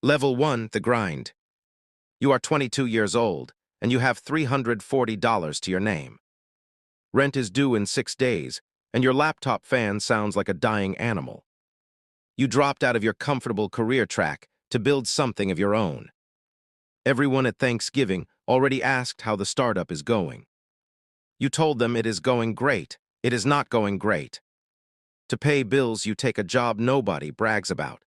Level 1, the grind. You are 22 years old, and you have $340 to your name. Rent is due in 6 days, and your laptop fan sounds like a dying animal. You dropped out of your comfortable career track to build something of your own. Everyone at Thanksgiving already asked how the startup is going. You told them it is going great. It is not going great. To pay bills, you take a job nobody brags about.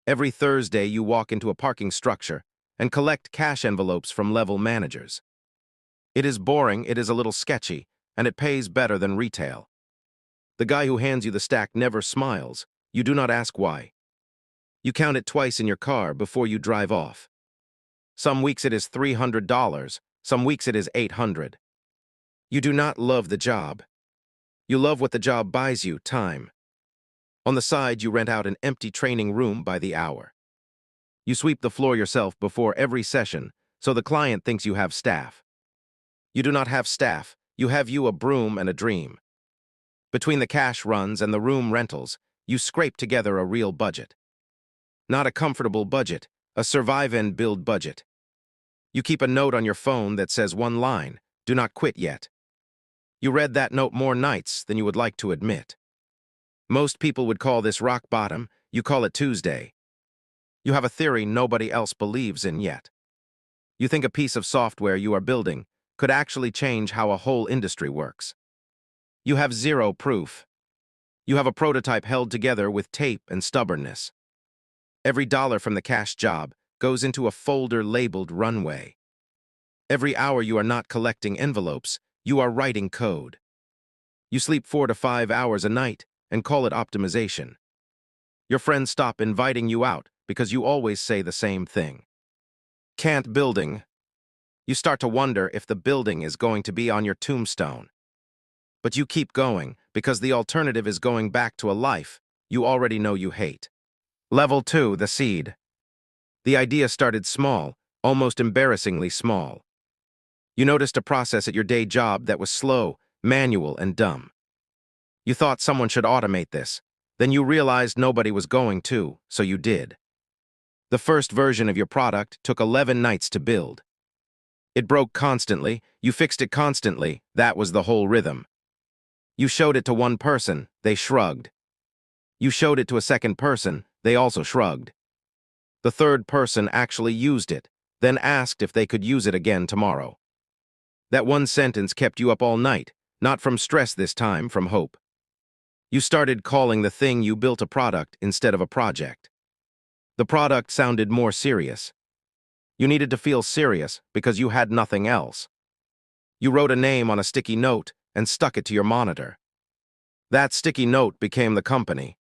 Every Thursday, you walk into a parking structure and collect cash envelopes from level managers. It is boring, it is a little sketchy, and it pays better than retail. The guy who hands you the stack never smiles. You do not ask why. You count it twice in your car before you drive off. Some weeks it is $300, some weeks it is $800. You do not love the job. You love what the job buys you, time. On the side, you rent out an empty training room by the hour. You sweep the floor yourself before every session, so the client thinks you have staff. You do not have staff, you have a broom and a dream. Between the cash runs and the room rentals, you scrape together a real budget. Not a comfortable budget, a survive and build budget. You keep a note on your phone that says one line, "Do not quit yet." You read that note more nights than you would like to admit. Most people would call this rock bottom, you call it Tuesday. You have a theory nobody else believes in yet. You think a piece of software you are building could actually change how a whole industry works. You have zero proof. You have a prototype held together with tape and stubbornness. Every dollar from the cash job goes into a folder labeled runway. Every hour you are not collecting envelopes, you are writing code. You sleep 4 to 5 hours a night and call it optimization. Your friends stop inviting you out because you always say the same thing. Can't building. You start to wonder if the building is going to be on your tombstone. But you keep going because the alternative is going back to a life you already know you hate. Level 2, the seed. The idea started small, almost embarrassingly small. You noticed a process at your day job that was slow, manual, and dumb. You thought someone should automate this. Then you realized nobody was going to, so you did. The first version of your product took 11 nights to build. It broke constantly, you fixed it constantly, that was the whole rhythm. You showed it to one person, they shrugged. You showed it to a second person, they also shrugged. The third person actually used it, then asked if they could use it again tomorrow. That one sentence kept you up all night, not from stress this time, from hope. You started calling the thing you built a product instead of a project. The product sounded more serious. You needed to feel serious because you had nothing else. You wrote a name on a sticky note and stuck it to your monitor. That sticky note became the company.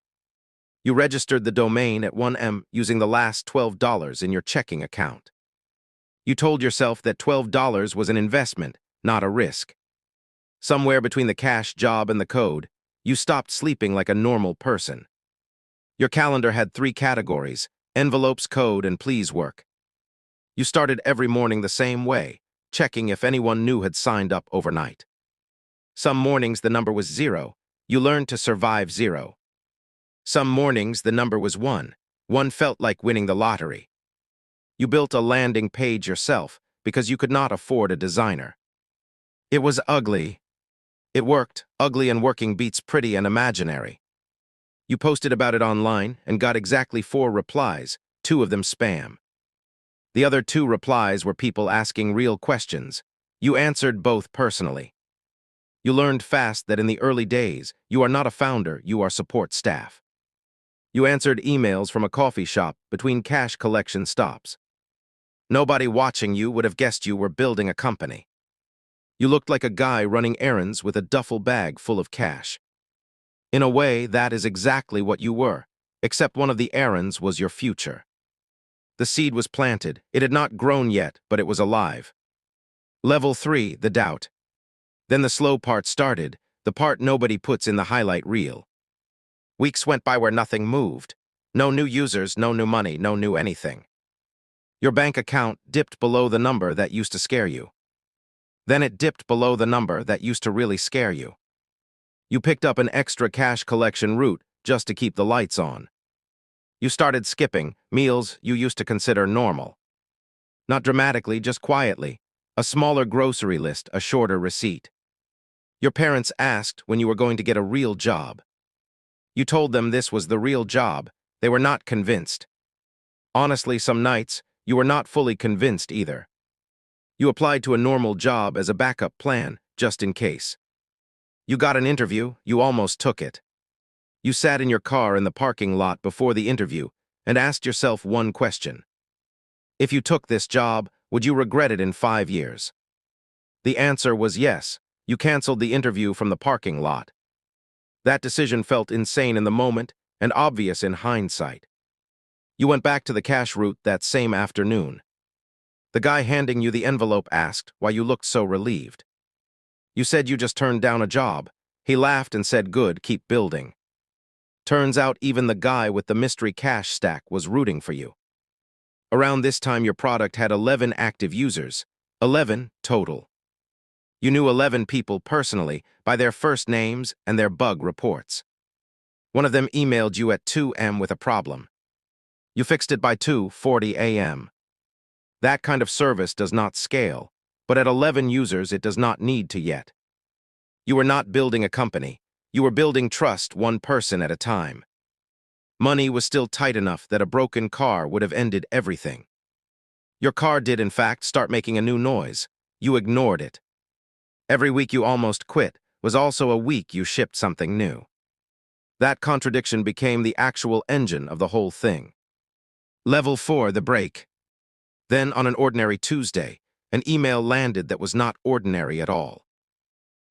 You registered the domain at 1M using the last $12 in your checking account. You told yourself that $12 was an investment, not a risk. Somewhere between the cash job and the code, you stopped sleeping like a normal person. Your calendar had 3 categories: envelopes, code, and please work. You started every morning the same way, checking if anyone new had signed up overnight. Some mornings the number was 0. You learned to survive 0. Some mornings the number was 1. 1 felt like winning the lottery. You built a landing page yourself because you could not afford a designer. It was ugly. It worked. Ugly and working beats pretty and imaginary. You posted about it online and got exactly 4 replies, 2 of them spam. The other 2 replies were people asking real questions. You answered both personally. You learned fast that in the early days, you are not a founder, you are support staff. You answered emails from a coffee shop between cash collection stops. Nobody watching you would have guessed you were building a company. You looked like a guy running errands with a duffel bag full of cash. In a way, that is exactly what you were, except one of the errands was your future. The seed was planted. It had not grown yet, but it was alive. Level 3, the doubt. Then the slow part started, the part nobody puts in the highlight reel. Weeks went by where nothing moved. No new users, no new money, no new anything. Your bank account dipped below the number that used to scare you. Then it dipped below the number that used to really scare you. You picked up an extra cash collection route just to keep the lights on. You started skipping meals you used to consider normal. Not dramatically, just quietly. A smaller grocery list, a shorter receipt. Your parents asked when you were going to get a real job. You told them this was the real job. They were not convinced. Honestly, some nights, you were not fully convinced either. You applied to a normal job as a backup plan, just in case. You got an interview, you almost took it. You sat in your car in the parking lot before the interview and asked yourself one question. If you took this job, would you regret it in 5 years? The answer was yes. You canceled the interview from the parking lot. That decision felt insane in the moment and obvious in hindsight. You went back to the cash route that same afternoon. The guy handing you the envelope asked why you looked so relieved. You said you just turned down a job. He laughed and said, "Good, keep building." Turns out even the guy with the mystery cash stack was rooting for you. Around this time, your product had 11 active users, 11 total. You knew 11 people personally by their first names and their bug reports. One of them emailed you at 2 a.m. with a problem. You fixed it by 2:40 a.m. That kind of service does not scale, but at 11 users it does not need to yet. You were not building a company. You were building trust one person at a time. Money was still tight enough that a broken car would have ended everything. Your car did, in fact, start making a new noise. You ignored it. Every week you almost quit was also a week you shipped something new. That contradiction became the actual engine of the whole thing. Level 4, the break. Then, on an ordinary Tuesday, an email landed that was not ordinary at all.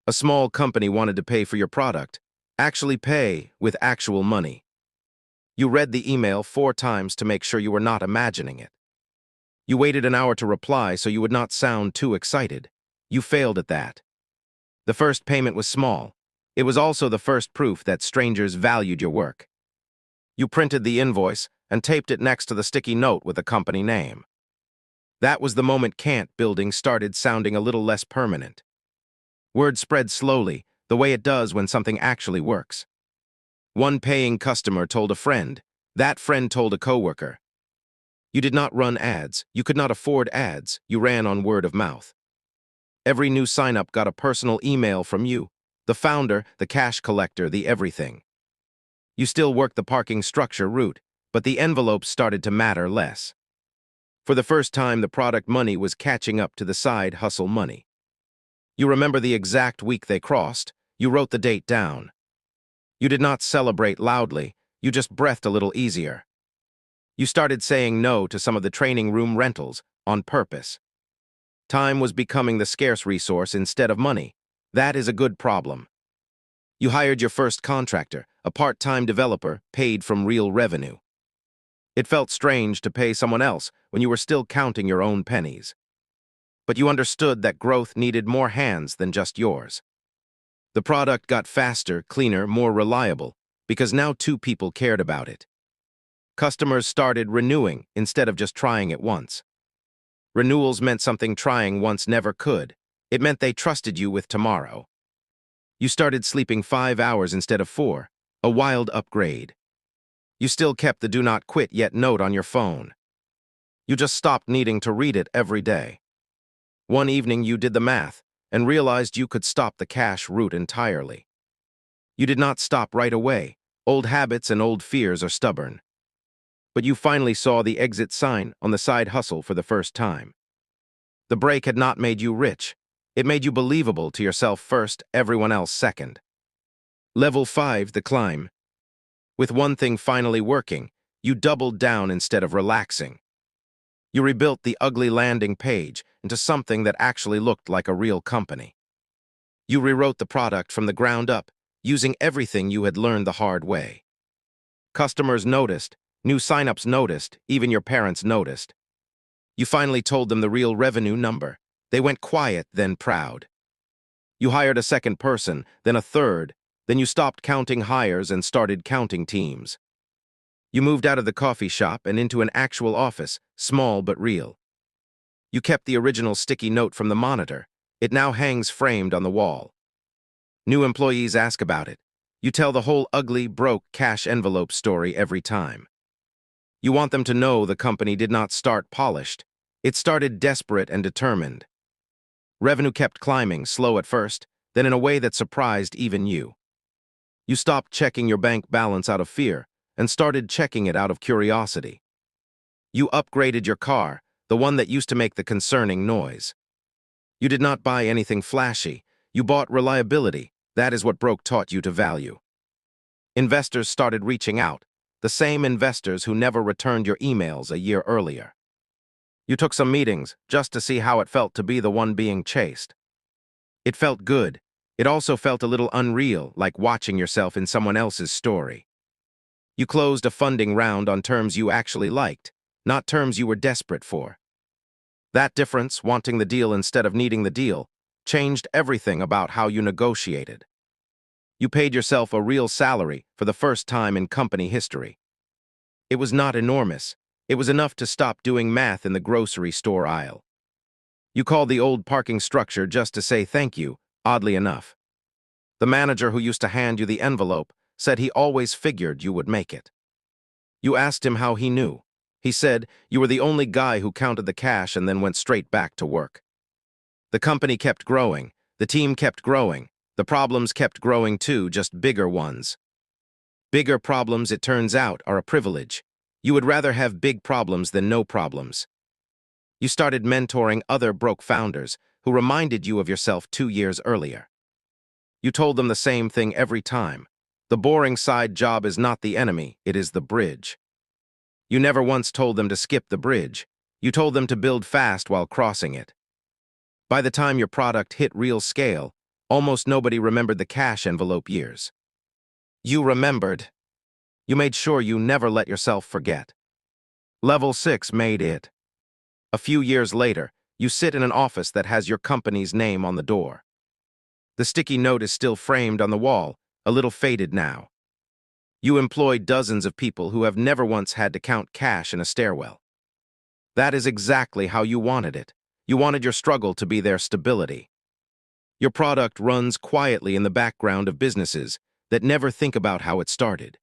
A small company wanted to pay for your product, actually pay with actual money. You read the email 4 times to make sure you were not imagining it. You waited an hour to reply so you would not sound too excited. You failed at that. The first payment was small. It was also the first proof that strangers valued your work. You printed the invoice and taped it next to the sticky note with the company name. That was the moment Can't building started sounding a little less permanent. Word spread slowly, the way it does when something actually works. One paying customer told a friend. That friend told a coworker. You did not run ads. You could not afford ads. You ran on word of mouth. Every new sign-up got a personal email from you, the founder, the cash collector, the everything. You still worked the parking structure route, but the envelopes started to matter less. For the first time, the product money was catching up to the side hustle money. You remember the exact week they crossed. You wrote the date down. You did not celebrate loudly. You just breathed a little easier. You started saying no to some of the training room rentals on purpose. Time was becoming the scarce resource instead of money. That is a good problem. You hired your first contractor, a part-time developer, paid from real revenue. It felt strange to pay someone else when you were still counting your own pennies. But you understood that growth needed more hands than just yours. The product got faster, cleaner, more reliable, because now 2 people cared about it. Customers started renewing instead of just trying it once. Renewals meant something trying once never could. It meant they trusted you with tomorrow. You started sleeping 5 hours instead of 4, a wild upgrade. You still kept the do not quit yet note on your phone. You just stopped needing to read it every day. One evening you did the math and realized you could stop the cash route entirely. You did not stop right away. Old habits and old fears are stubborn. But you finally saw the exit sign on the side hustle for the first time. The break had not made you rich. It made you believable to yourself first, everyone else second. Level 5, the climb. With one thing finally working, you doubled down instead of relaxing. You rebuilt the ugly landing page into something that actually looked like a real company. You rewrote the product from the ground up, using everything you had learned the hard way. Customers noticed, new signups noticed, even your parents noticed. You finally told them the real revenue number. They went quiet, then proud. You hired a second person, then a third, then you stopped counting hires and started counting teams. You moved out of the coffee shop and into an actual office, small but real. You kept the original sticky note from the monitor. It now hangs framed on the wall. New employees ask about it. You tell the whole ugly, broke cash envelope story every time. You want them to know the company did not start polished. It started desperate and determined. Revenue kept climbing, slow at first, then in a way that surprised even you. You stopped checking your bank balance out of fear and started checking it out of curiosity. You upgraded your car, the one that used to make the concerning noise. You did not buy anything flashy. You bought reliability. That is what Broke taught you to value. Investors started reaching out, the same investors who never returned your emails a year earlier. You took some meetings just to see how it felt to be the one being chased. It felt good. It also felt a little unreal, like watching yourself in someone else's story. You closed a funding round on terms you actually liked, not terms you were desperate for. That difference, wanting the deal instead of needing the deal, changed everything about how you negotiated. You paid yourself a real salary for the first time in company history. It was not enormous. It was enough to stop doing math in the grocery store aisle. You called the old parking structure just to say thank you, oddly enough. The manager who used to hand you the envelope said he always figured you would make it. You asked him how he knew. He said you were the only guy who counted the cash and then went straight back to work. The company kept growing. The team kept growing. The problems kept growing too, just bigger ones. Bigger problems, it turns out, are a privilege. You would rather have big problems than no problems. You started mentoring other broke founders who reminded you of yourself 2 years earlier. You told them the same thing every time. The boring side job is not the enemy, it is the bridge. You never once told them to skip the bridge. You told them to build fast while crossing it. By the time your product hit real scale, almost nobody remembered the cash envelope years. You remembered. You made sure you never let yourself forget. Level 6 made it. A few years later, you sit in an office that has your company's name on the door. The sticky note is still framed on the wall, a little faded now. You employ dozens of people who have never once had to count cash in a stairwell. That is exactly how you wanted it. You wanted your struggle to be their stability. Your product runs quietly in the background of businesses that never think about how it started.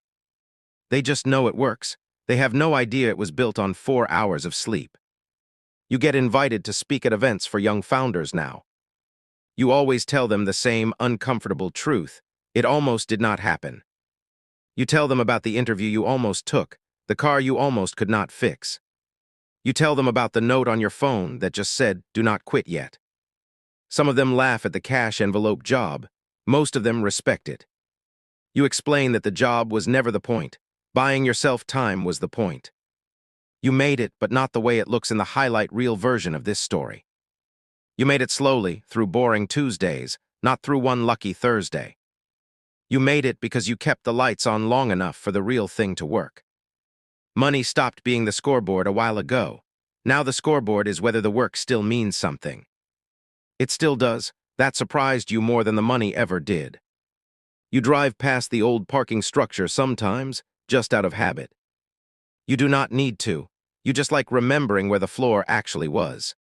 They just know it works. They have no idea it was built on 4 hours of sleep. You get invited to speak at events for young founders now. You always tell them the same uncomfortable truth. It almost did not happen. You tell them about the interview you almost took, the car you almost could not fix. You tell them about the note on your phone that just said, "Do not quit yet." Some of them laugh at the cash envelope job. Most of them respect it. You explain that the job was never the point. Buying yourself time was the point. You made it, but not the way it looks in the highlight reel version of this story. You made it slowly, through boring Tuesdays, not through one lucky Thursday. You made it because you kept the lights on long enough for the real thing to work. Money stopped being the scoreboard a while ago. Now the scoreboard is whether the work still means something. It still does. That surprised you more than the money ever did. You drive past the old parking structure sometimes, just out of habit. You do not need to. You just like remembering where the floor actually was.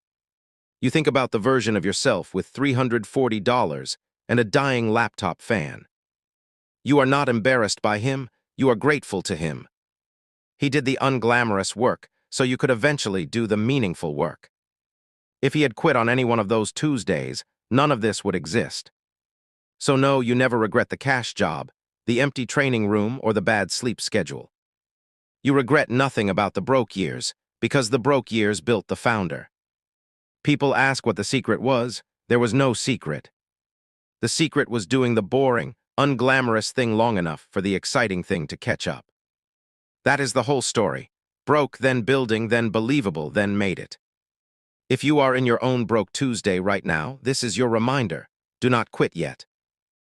You think about the version of yourself with $340 and a dying laptop fan. You are not embarrassed by him. You are grateful to him. He did the unglamorous work, so you could eventually do the meaningful work. If he had quit on any one of those Tuesdays, none of this would exist. So no, you never regret the cash job, the empty training room, or the bad sleep schedule. You regret nothing about the broke years, because the broke years built the founder. People ask what the secret was. There was no secret. The secret was doing the boring, unglamorous thing long enough for the exciting thing to catch up. That is the whole story. Broke, then building, then believable, then made it. If you are in your own Broke Tuesday right now, this is your reminder. Do not quit yet.